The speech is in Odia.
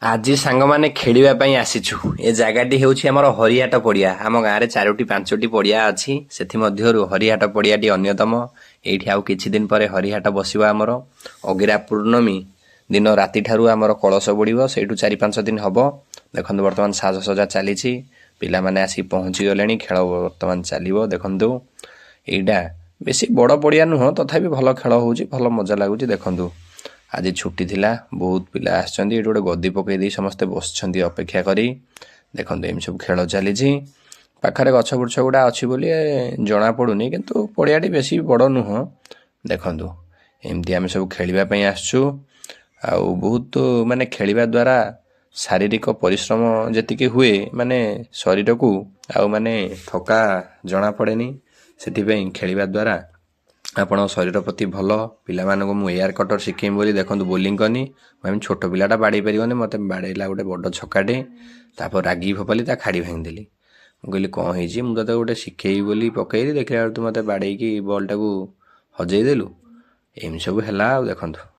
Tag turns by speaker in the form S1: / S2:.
S1: ଆଜି ସାଙ୍ଗମାନେ ଖେଳିବା ପାଇଁ ଆସିଛୁ। ଏ ଜାଗାଟି ହେଉଛି ଆମର ହରିହାଟ ପଡ଼ିଆ। ଆମ ଗାଁରେ 4-5ଟି ପଡ଼ିଆ ଅଛି, ସେଥିମଧ୍ୟରୁ ହରିହାଟ ପଡ଼ିଆଟି ଅନ୍ୟତମ। ଏଇଠି ଆଉ କିଛି ଦିନ ପରେ ହରିହାଟ ବସିବ ଆମର। ଅଗିରା ପୂର୍ଣ୍ଣମୀ ଦିନ ରାତିଠାରୁ ଆମର କଳସ ବୁଡ଼ିବ, ସେଇଠୁ 4-5 ଦିନ ହେବ। ଦେଖନ୍ତୁ ବର୍ତ୍ତମାନ ସାଜସଜା ଚାଲିଛି, ପିଲାମାନେ ଆସି ପହଞ୍ଚିଗଲେଣି, ଖେଳ ବର୍ତ୍ତମାନ ଚାଲିବ। ଦେଖନ୍ତୁ ଏଇଟା ବେଶୀ ବଡ଼ ପଡ଼ିଆ ନୁହଁ, ତଥାପି ଭଲ ଖେଳ ହେଉଛି, ଭଲ ମଜା ଲାଗୁଛି। ଦେଖନ୍ତୁ ଆଜି ଛୁଟି ଥିଲା, ବହୁତ ପିଲା ଆସିଛନ୍ତି। ଏଠି ଗୋଟେ ଗଦି ପକେଇ ଦେଇ ସମସ୍ତେ ବସିଛନ୍ତି ଅପେକ୍ଷା କରି। ଦେଖନ୍ତୁ ଏମିତି ସବୁ ଖେଳ ଚାଲିଛି। ପାଖରେ ଗଛ ବୁର୍ଛ ଗୁଡ଼ା ଅଛି ବୋଲି ଜଣାପଡ଼ୁନି, କିନ୍ତୁ ପଡ଼ିଆଟି ବେଶୀ ବଡ଼ ନୁହଁ। ଦେଖନ୍ତୁ ଏମିତି ଆମେ ସବୁ ଖେଳିବା ପାଇଁ ଆସିଛୁ। ଆଉ ବହୁତ ମାନେ ଖେଳିବା ଦ୍ୱାରା ଶାରୀରିକ ପରିଶ୍ରମ ଯେତିକି ହୁଏ, ମାନେ ଶରୀରକୁ ଆଉ ମାନେ ଥକା ଜଣାପଡ଼େନି। ସେଥିପାଇଁ ଖେଳିବା ଦ୍ୱାରା ଆପଣଙ୍କ ଶରୀର ପ୍ରତି ଭଲ। ପିଲାମାନଙ୍କୁ ମୁଁ ଏୟାର କଟର ଶିଖେଇବି ବୋଲି ଦେଖନ୍ତୁ ବୋଲିଂ କନି। ମୁଁ ଛୋଟ ପିଲାଟା ବାଡ଼େଇ ପାରିବନି, ମୋତେ ବାଡ଼େଇଲା ଗୋଟେ ବଡ଼ ଛକାଟେ। ତାପରେ ରାଗି ଫୋପାଲି ତା ଖାଡ଼ି ଭାଙ୍ଗିଦେଲି। ମୁଁ କହିଲି କ'ଣ ହେଇଛି, ମୁଁ ତତେ ଗୋଟେ ଶିଖେଇବି ବୋଲି ପକେଇଲି, ଦେଖିଲା ବେଳକୁ ତୁ ମୋତେ ବାଡ଼େଇକି ବଲ୍ଟାକୁ ହଜେଇ ଦେଲୁ। ଏମିତି ସବୁ ହେଲା ଆଉ। ଦେଖନ୍ତୁ